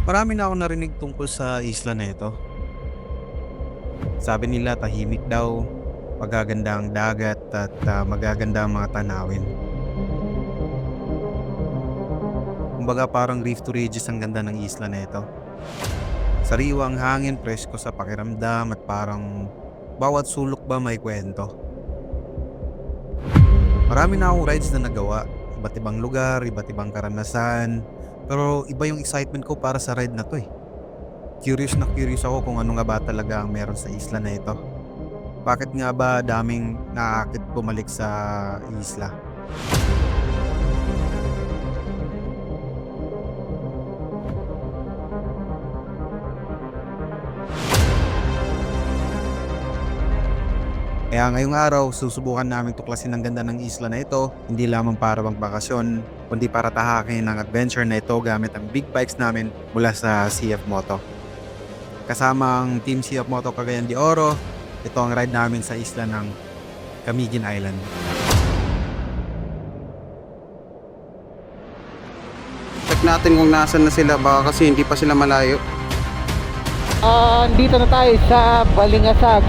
Marami na akong narinig tungkol sa isla na ito. Sabi nila tahimik daw, magaganda ang dagat at magaganda ang mga tanawin. Kumbaga parang Reef to Regis ang ganda ng isla na ito. Sariwa ang hangin, presko sa pakiramdam at parang bawat sulok ba may kwento. Marami na akong rides na nagawa, iba't ibang lugar, iba't ibang karanasan. Pero iba yung excitement ko para sa ride na to eh. Curious na curious ako kung ano nga ba talaga ang meron sa isla na ito. Bakit nga ba daming naaakit bumalik sa isla? Kaya ngayong araw, susubukan namin tuklasin ang ganda ng isla na ito, hindi lamang para bang bakasyon, kundi para tahakin ang adventure na ito gamit ang big bikes namin mula sa CF Moto. Kasama ang Team CF Moto Cagayan de Oro, ito ang ride namin sa isla ng Camiguin Island. Check natin kung nasan na sila, baka kasi hindi pa sila malayo. Dito na tayo sa Balingasag.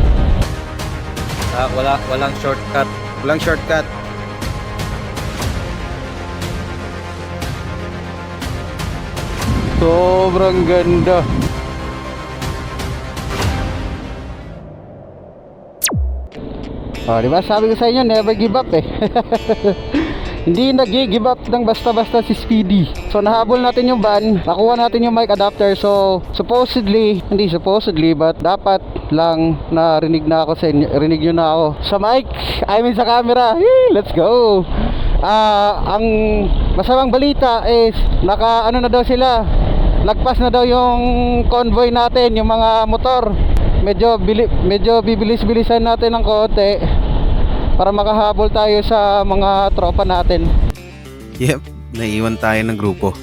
Walang shortcut. Walang shortcut. Sobrang ganda. Diba sabi ko sa inyo, never give up eh. Hindi nag-give up ng basta-basta si Speedy. So nahabol natin yung van, nakuha natin yung mic adapter. So hindi supposedly but dapat lang narinig na ako sa inyo, rinig nyo na ako sa mic, I mean sa camera. Let's go. Ang masamang balita is ano na daw sila, lagpas na daw yung convoy natin, yung mga motor. Medyo bibilis-bilisan natin ng konti para makahabol tayo sa mga tropa natin. Yep, naiwan tayo ng grupo.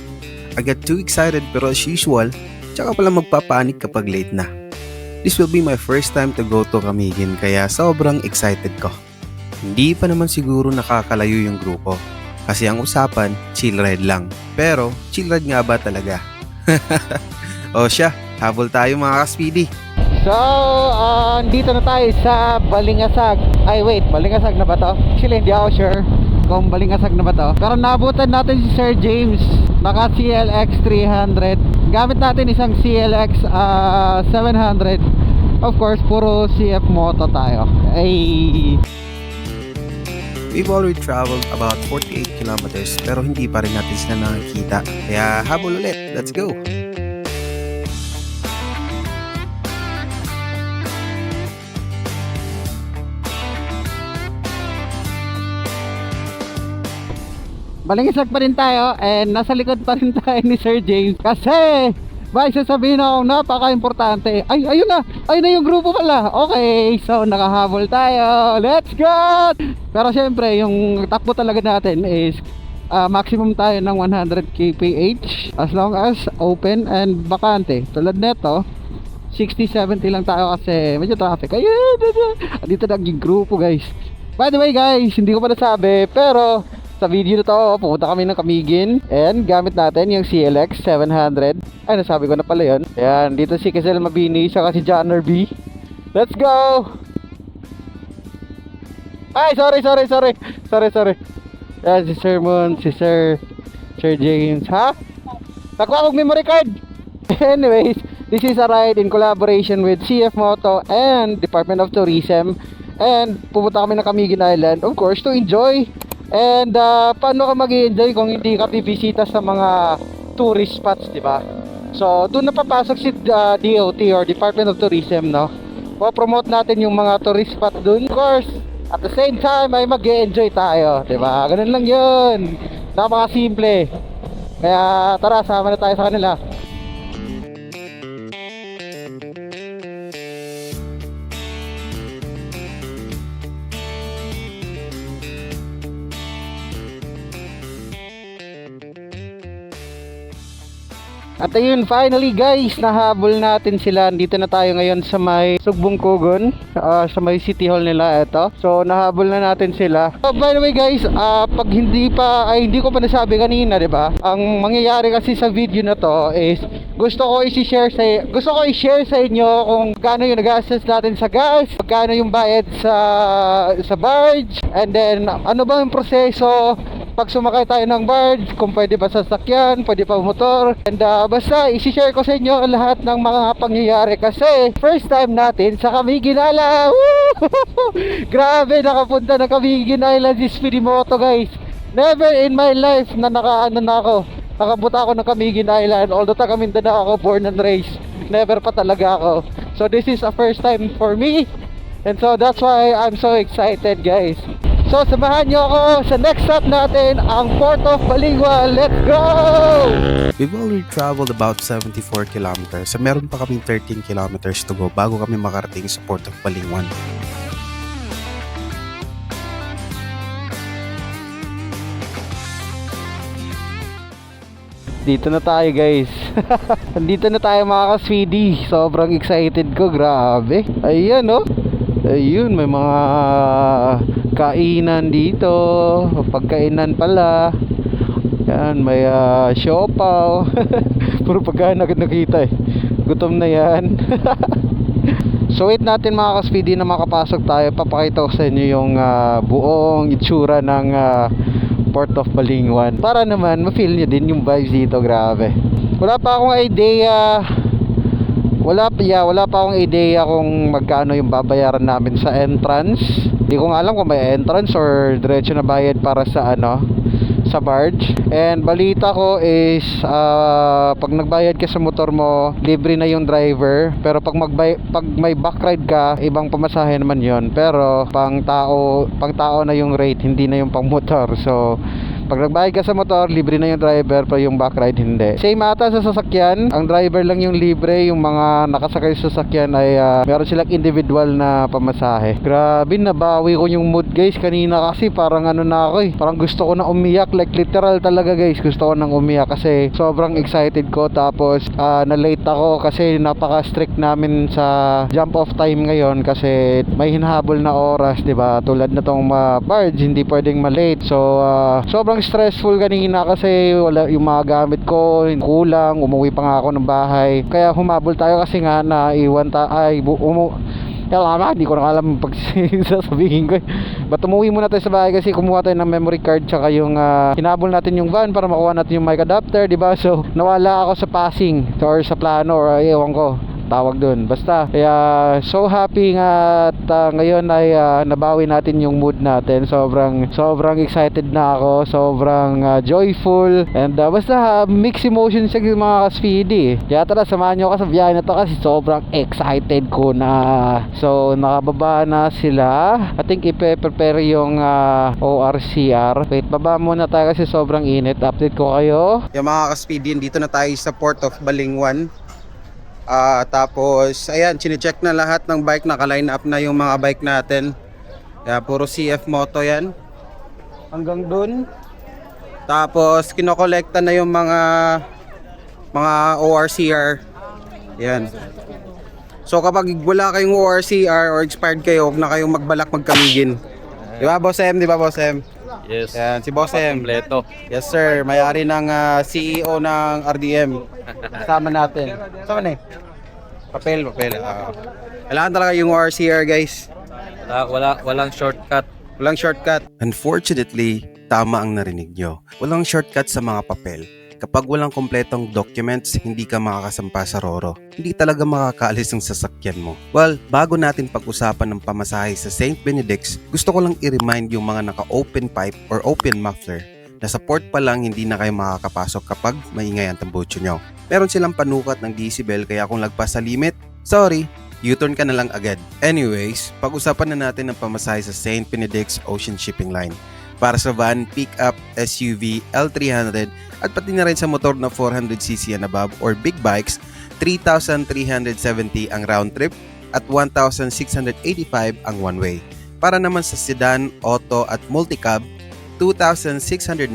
I got too excited pero as usual, tsaka pala magpapanik kapag late na. This will be my first time to go to Camiguin kaya sobrang excited ko. Hindi pa naman siguro nakakalayo yung grupo kasi ang usapan, chill ride lang. Pero, chill ride nga ba talaga? O siya, habol tayo mga ka-speedy. So, dito na tayo sa Balingasag. Ay wait, Balingasag na ba to? Actually hindi ako sure kung Balingasag na ba to. Pero nabutan natin si Sir James, naka CLX 300. Gamit natin isang CLX 700. Of course, puro CF Moto tayo. Ay. We've already traveled about 48 kilometers pero hindi pa rin natin sila nakikita. Kaya habol ulit, let's go! Balingasag pa rin tayo and nasa likod pa rin tayo ni Sir James kasi may sasabihin ako napaka-importante. Ayun na yung grupo pala. Okay, so nakahabol tayo. Let's go! Pero syempre, yung takbo talaga natin is maximum tayo ng 100 kph as long as open and bakante. Tulad neto, 60-70 lang tayo kasi medyo traffic. Ayun, dito naging grupo guys. By the way guys, hindi ko pa nasabi pero sa video na to, pupunta kami ng Camiguin and gamit natin yung CLX 700. Ay, nasabi ko na pala yun. Ayan, dito si Quezel Mabini, saka si Janner B. Let's go! Ay, sorry. Ayan, si Sir Moon, si Sir James. Ha? Nakuha kong memory card! Anyways, this is a ride in collaboration with CF Moto and Department of Tourism. And pupunta kami ng Camiguin Island, of course, to enjoy. And paano ka mag-i-enjoy kung hindi ka bibisita sa mga tourist spots, di ba? So, doon napapasok si DOT or Department of Tourism, no? Po-promote natin yung mga tourist spot doon. Of course, at the same time ay mag-i-enjoy tayo, di ba? Ganun lang yun. Napaka-simple. Kaya tara, sama na tayo sa kanila. At ayun, finally guys, nahabol natin sila. Dito na tayo ngayon sa may Sugbong Kugon, sa may City Hall nila ito. So nahabol na natin sila. So, by the way guys, pag hindi ko pa nasabi kanina, 'di ba? Ang mangyayari kasi sa video na to is gusto ko i-share sa inyo kung gaano yung nag-assess natin sa gas, magkano yung bayad sa barge, and then ano ba yung proseso pag sumakay tayo ng barge, kung pwede ba sa sasakyan, pwede pa motor, and basta i-share ko sa inyo lahat ng mga pangyayari kasi first time natin sa Camiguin Island. Grabe, nakapunta na Camiguin Island si Speedymoto guys. Never in my life na nakabuta ako ng Camiguin Island, although taga Mindanao ako, born and raised, never pa talaga ako. So this is a first time for me, and so that's why I'm so excited guys. So samahan nyo ako sa next stop natin, ang Port of Balingwan. Let's go! We've already traveled about 74 kilometers. So meron pa kaming 13 kilometers to go bago kami makarating sa Port of Balingwan. Dito na tayo guys. Nandito na tayo mga ka-speedy. Sobrang excited ko, grabe. Ayan oh. Ayun, may mga kainan dito. Pagkainan pala. Yan, may siopaw. Puro pagkain agad nakita eh. Gutom na yan. So wait natin mga ka-speedy na makapasok tayo. Papakita ko sa inyo yung buong itsura ng Port of Balingwan, para naman ma-feel nyo din yung vibes dito. Grabe. Wala pa akong idea kung magkano yung babayaran namin sa entrance. Hindi ko nga alam kung may entrance or diretso na bayad para sa sa barge. And balita ko is pag nagbayad ka sa motor mo, libre na yung driver. Pero pag may backride ka, ibang pamasahe naman yon. Pero pang tao na yung rate, hindi na yung pang motor. So pag nagbayad ka sa motor, libre na yung driver, pero yung backride hindi. Same ata sa sasakyan, ang driver lang yung libre, yung mga nakasakay sa sasakyan ay meron silang individual na pamasahe. Grabe, nabawi ko yung mood guys kanina kasi parang na ako eh. Parang gusto ko na umiyak, like literal talaga guys, gusto ko nang umiyak kasi sobrang excited ko. Tapos na late ako kasi napaka-strict namin sa jump off time ngayon kasi may hinahabol na oras, 'di ba? Tulad na tong barge, hindi pwedeng ma-late. So sobrang stressful kanina kasi wala yung mga gamit ko, kulang, umuwi pa nga ako ng bahay. Kaya humabol tayo kasi nga naiwan hindi ko na alam pag sasabihin ko. But umuwi muna tayo sa bahay kasi kumuha tayo ng memory card tsaka yung hinabol natin yung van para makuha natin yung mic adapter, di ba? So nawala ako sa passing or sa plano or ewan ko tawag dun. Basta kaya so happy nga at ngayon ay nabawi natin yung mood natin. Sobrang excited na ako, sobrang joyful, and basta mixed emotions siya mga ka-speedy. Kaya tara, samahan nyo ako sa biyahe na to kasi sobrang excited ko na. So nakababa na sila. I think ipe-prepare yung ORCR. Wait, baba muna tayo kasi sobrang init. Update ko kayo. Yung mga ka-speedy, dito na tayo sa Port of Balingwan. Tapos ayan, chine-check na lahat ng bike, naka-line up na yung mga bike natin. Kaya puro CF Moto yan hanggang dun. Tapos kinokolekta na yung mga ORCR. Yan. So kapag wala kayong ORCR or expired kayo, huwag na kayong magbalak magkamigin. Di ba Boss M? Yes. Yan, si Boss M. Kompleto. Yes sir, may-ari ng CEO ng RDM. Kasama natin. Sama na eh. Papel. Kailangan talaga yung ORCR guys. Walang shortcut. Walang shortcut. Unfortunately, tama ang narinig nyo. Walang shortcut sa mga papel. Kapag walang kompletong documents, hindi ka makakasampa sa Roro. Hindi talaga makakaalis ang sasakyan mo. Well, bago natin pag-usapan ng pamasahe sa St. Benedict's, gusto ko lang i-remind yung mga naka-open pipe or open muffler na sa port pa lang hindi na kayo makakapasok kapag maingay ang tambucho nyo. Meron silang panukat ng decibel kaya kung lagpas sa limit, sorry, U-turn ka na lang agad. Anyways, pag-usapan na natin ang pamasahe sa St. Benedict's Ocean Shipping Line. Para sa van, pickup, SUV, L300 at pati na rin sa motor na 400cc and above or big bikes, 3,370 ang round trip at 1,685 ang one way. Para naman sa sedan, auto at multicab, 2,695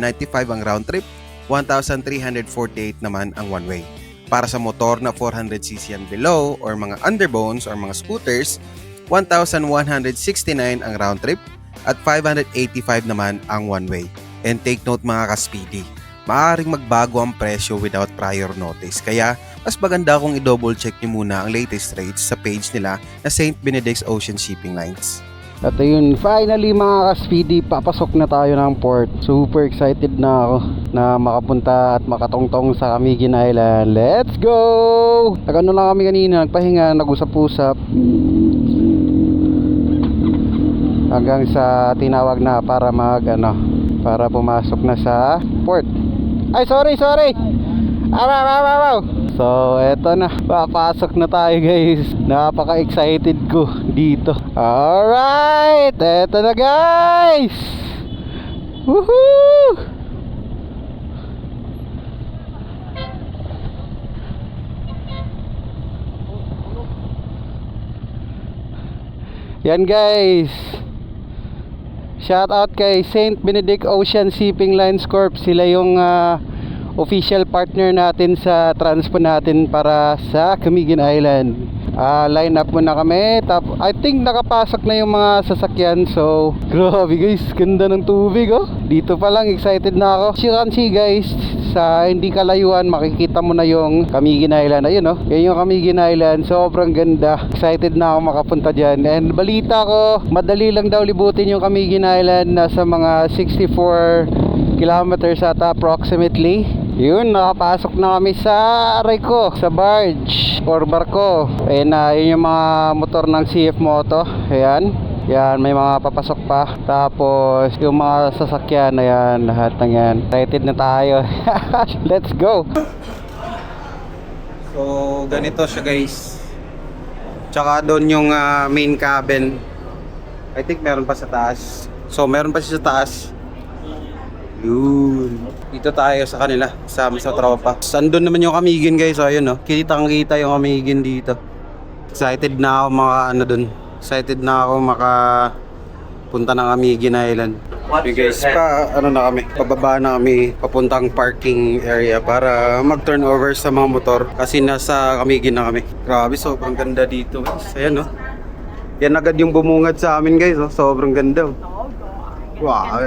ang round trip, 1,348 naman ang one way. Para sa motor na 400cc and below or mga underbones or mga scooters, 1,169 ang round trip at 585 naman ang one way. And take note mga ka-speedy, maaaring magbago ang presyo without prior notice. Kaya mas maganda kung i-double check nyo muna ang latest rates sa page nila na St. Benedict's Ocean Shipping Lines. At ayun, finally mga ka-speedy, papasok na tayo ng port. Super excited na ako na makapunta at makatongtong sa Camiguin Island. Let's go! Nagano lang kami kanina, nagpahinga, nag-usap-usap hanggang sa tinawag na para para pumasok na sa port. Ay, sorry! So, eto na. Papasok na tayo guys. Napaka-excited ko dito. Alright! Eto na guys! Woohoo! Yan guys. Shout out kay St. Benedict Ocean Shipping Lines Corp. Sila yung official partner natin sa transpo natin para sa Camiguin Island. Line up muna kami. I think nakapasok na yung mga sasakyan. So, grabe guys, ganda ng tubig oh. Dito pa lang excited na ako. As you can see guys, sa hindi kalayuan makikita mo na yung Camiguin Island. Ayun oh, yan yung Camiguin Island. Sobrang ganda. Excited na ako makapunta dyan. And balita ko, madali lang daw libutin yung Camiguin Island. Nasa mga 64 kilometers ata approximately. Yun, nakapasok na kami sa Areco, sa barge or barko. Ayun na, yun yung mga motor ng CF Moto. Ayan, yan, may mga papasok pa. Tapos yung mga sasakyan, ayan, lahat ng yan. Excited na tayo. Let's go. So, ganito siya guys. Tsaka doon yung main cabin. I think meron pa sa taas. So, meron pa siya sa taas. Yun. Dito tayo sa kanila, sa tropa. Sandun naman yung Camiguin guys. So, ayun, no? Kitang-kita yung Camiguin dito. Excited na ako Excited na ako makapunta ng Camiguin Island. Okay guys, pababa na kami papuntang parking area para mag-turn over sa mga motor kasi nasa Camiguin na kami. Grabe, sobrang ganda dito guys. Ayan, no? Yan agad yung bumungad sa amin guys, oh. Sobrang ganda. Wow.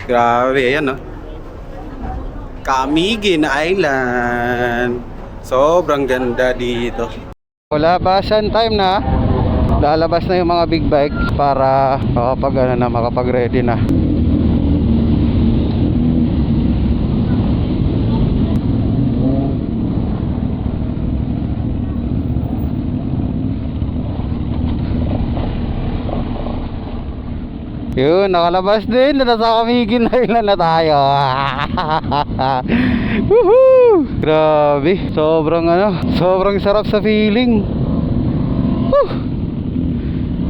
Grabe, ayan oh. Camiguin Island. Sobrang ganda dito. Labasan time na. Lalabas na yung mga big bikes para makapag-ready na. Yun, nakalabas din. Nasa Camiguin Island na tayo. Woohoo! Grabe. Sobrang sarap sa feeling. Woo!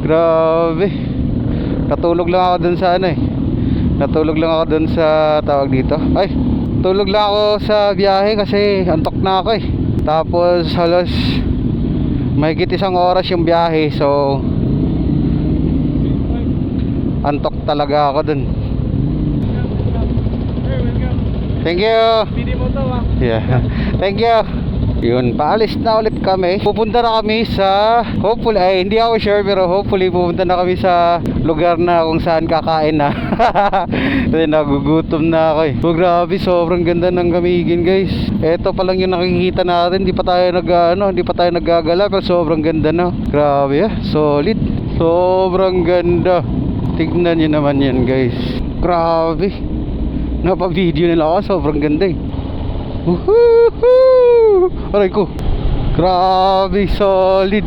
Grabe. Natulog lang ako dun sa tawag dito. Ay, tulog lang ako sa biyahe kasi antok na ako eh. Tapos halos mahigit 1 oras yung biyahe. So antok talaga ako dun. Thank you. Yeah. Thank you. Yun, paalis na ulit kami. Pupunta na kami sa hindi ako sure pero hopefully pupunta na kami sa lugar na kung saan kakain na. Kasi nagugutom na ako eh. So grabe, sobrang ganda ng Camiguin guys. Ito pa lang yung nakikita natin. Hindi pa tayo naggagala pero sobrang ganda na. Grabe solid. Sobrang ganda. Tignan nyo naman yan guys. Grabe. Napa-video nila ako. Sobrang ganda eh. Woohoo! Aray ko. Grabe. Solid.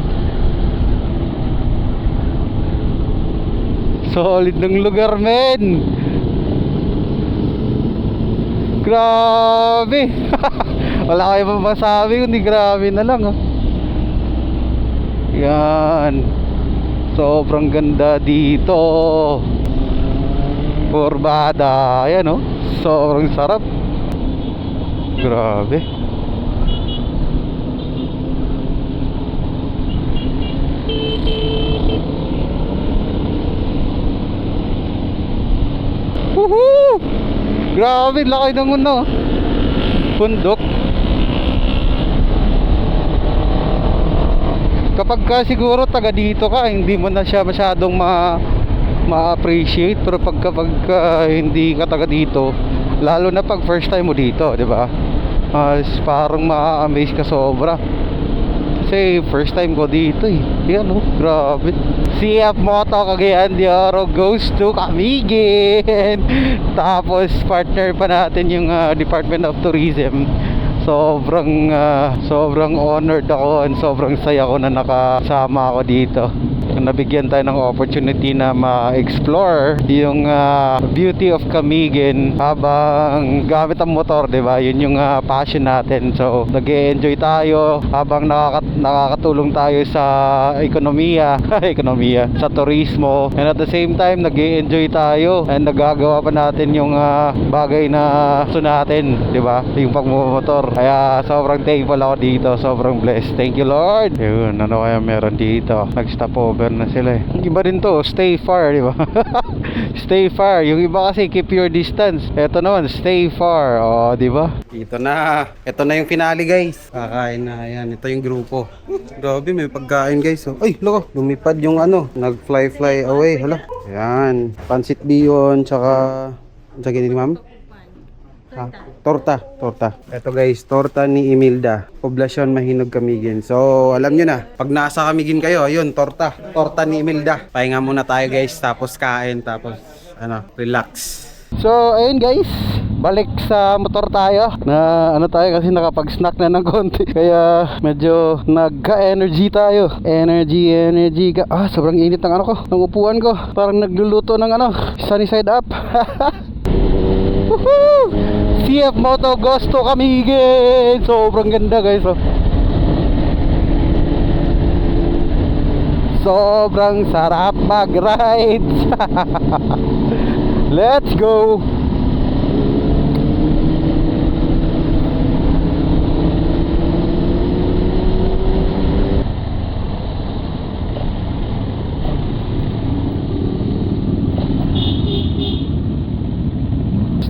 Solid ng lugar men. Grabe. Wala kayo pa masabi kundi grabe na lang Yan. Sobrang ganda dito. Kurbada. Ayan sobrang sarap. Grabe. Woohoo! Grabe, laki ng bundok. Kapag ka siguro taga dito ka, hindi mo na siya masyadong ma-appreciate. Pero kapag hindi ka taga dito, lalo na pag first time mo dito, di ba? Parang ma-amaze ka sobra. Kasi first time ko dito eh. Yan oh, grabe. CF Moto Cagayan de Oro goes to Camiguin. Tapos partner pa natin yung Department of Tourism. Sobrang honored ako and sobrang saya ko na nakasama ako dito. Nabigyan tayo ng opportunity na ma-explore yung beauty of Camiguin habang gamit ang motor, di ba? Yun yung passion natin. So, nag-e-enjoy tayo habang nakakatulong tayo sa ekonomiya, sa turismo. And at the same time, nag-e-enjoy tayo and nagagawa pa natin yung bagay na gusto natin, di ba? Yung pagmumotor. Kaya sobrang thankful ako dito, sobrang blessed. Thank you, Lord. Yun, ano kaya meron dito? Nag-stop over na sila eh. Yung iba rin to, stay far, di ba? Stay far. Yung iba kasi keep your distance. Ito naman, stay far. Oh, di ba? Ito na. Ito na yung finale, guys. Kakain na. Ayan, ito yung grupo. Grabe, may pagkain, guys. Oh. Ay, loko. Lumipad yung ano. Nag-fly away. Hala. Ayan. Pansit bihon, tsaka... Ano sa ganyan, ma'am? Torta. Ito guys, torta ni Imelda. Poblasyon Mahinog, Camiguin. So, alam nyo na, pag nasa Camiguin kayo, ayun, torta. Torta ni Imelda. Pahinga muna tayo guys, tapos kain, tapos relax. So, ayun guys, balik sa motor tayo. Na ano tayo kasi nakapag-snack na ng konti. Kaya medyo nagka-energy tayo. Energy ka. Sobrang init ng ano ko, ng upuan ko. Parang nagluluto ng sunny side up. Woohoo! CF Moto goes to Camiguin. Sobrang ganda guys. Sobrang sarap mag-ride. Let's go.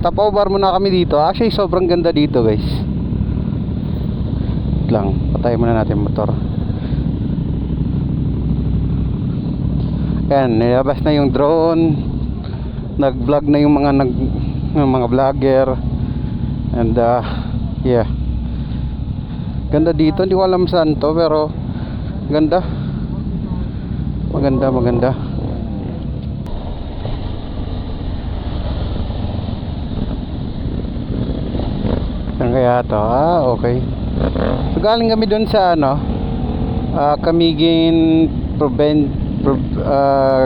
Stop over muna kami dito. Actually, sobrang ganda dito guys. Wait lang, patayin muna natin motor. Yan, nilabas na yung drone. Nag-vlog na yung mga vlogger. And yeah. Ganda dito, hindi ko alam saan to, pero ganda. Maganda. Saan kaya to? Okay. So galing kami dun sa Camiguin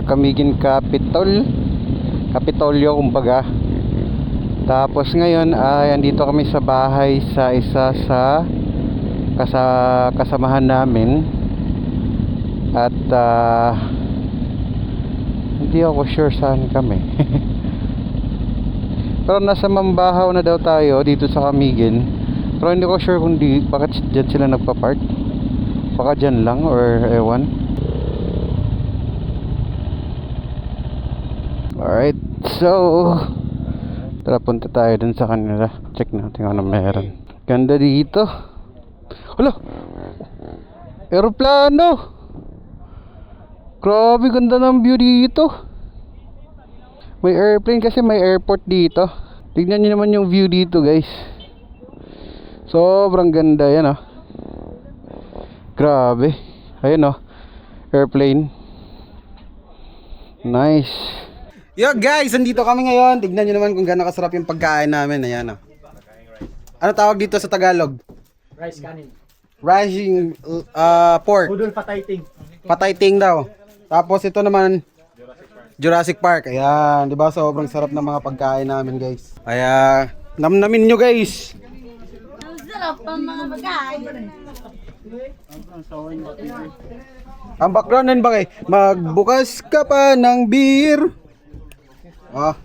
Camiguin Kapitolyo kumbaga. Tapos ngayon ay andito kami sa bahay sa isa sa kasamahan namin. At hindi ako sure saan kami. Pero nasa Mambahaw na daw tayo dito sa Camiguin. Pero hindi ko sure kung bakit dyan sila nagpa-park. Baka dyan lang or ewan. Alright, so tara, punta tayo dun sa kanila. Check natin kung ano meron. Ganda dito. Hala! Aeroplano! Grabe, ganda ng view dito. May airplane kasi may airport dito. Tignan nyo naman yung view dito guys. Sobrang ganda yan Grabe. Ayun airplane. Nice. Yo guys, andito kami ngayon. Tignan nyo naman kung gaano kasarap yung pagkain namin. Ayan Ano tawag dito sa Tagalog? Rice kanin. Rising pork. Budol patay-ting. Patay-ting daw. Tapos ito naman Jurassic Park. Ayan, 'di ba? Sobrang sarap ng mga pagkain namin, guys. Kaya namnamin nyo, guys. Ang sarap ang mga pagkain. Ang background nun ba magbukas ka pa ng beer.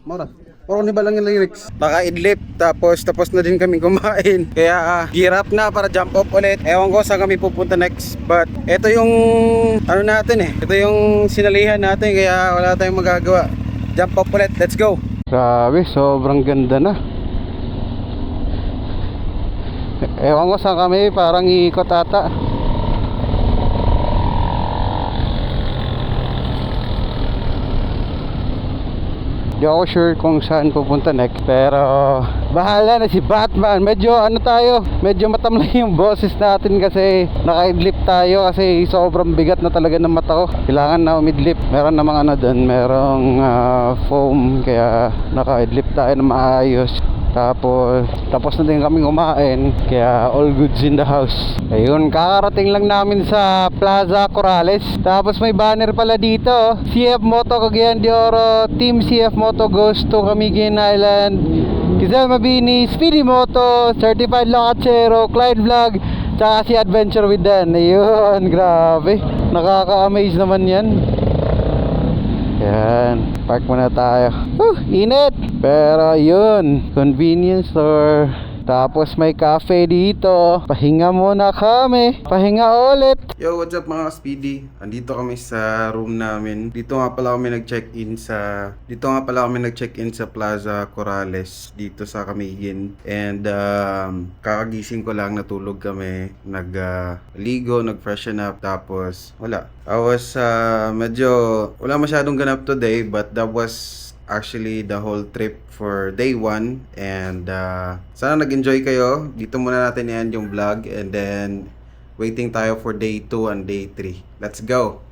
Mura. Puro ni ba lang yung lyrics? Naka-idlip, tapos na din kami kumain. Kaya gear up na para jump off ulit. Ewan ko saan kami pupunta next. But ito yung ito yung sinalihan natin, kaya wala tayong magagawa. Jump off ulit, let's go. Grabe, sobrang ganda na. Ewan ko saan kami, parang iikot ata. Di ako sure kung saan pupunta next, pero bahala na si Batman. Medyo ano tayo, medyo matamlay yung boses natin kasi naka-idlip tayo kasi sobrang bigat na talaga ng mata ko. Kailangan na umidlip. Meron namang ano doon, merong foam, kaya naka-idlip tayo na maayos. Tapos na din kami kumain, kaya all goods in the house. Ayun, kakarating lang namin sa Plaza Corrales. Tapos may banner pala dito, CF Moto Cagayan de Oro, Team CF Moto goes to Camiguin Island, Quezon Mabini, Speedy Moto, Certified Locachero, Clyde Vlog, tsaka si Adventure with Dan. Ayun, grabe, nakaka-amaze naman yan. Yan, park muna tayo. Init! Pero yun, convenience store. Tapos may cafe dito. Pahinga muna kami. Pahinga ulit. Yo, what's up mga speedy? Andito kami sa room namin. Dito nga pala kami nag-check-in sa Plaza Corrales dito sa Camiguin. And kakagising ko lang, natulog kami, ligo, nag-freshen up, tapos wala. I was wala masyadong ganap today, but that was actually the whole trip for day 1. And sana nag-enjoy kayo. Dito muna natin yan yung vlog, and then waiting tayo for day 2 and day 3. Let's go!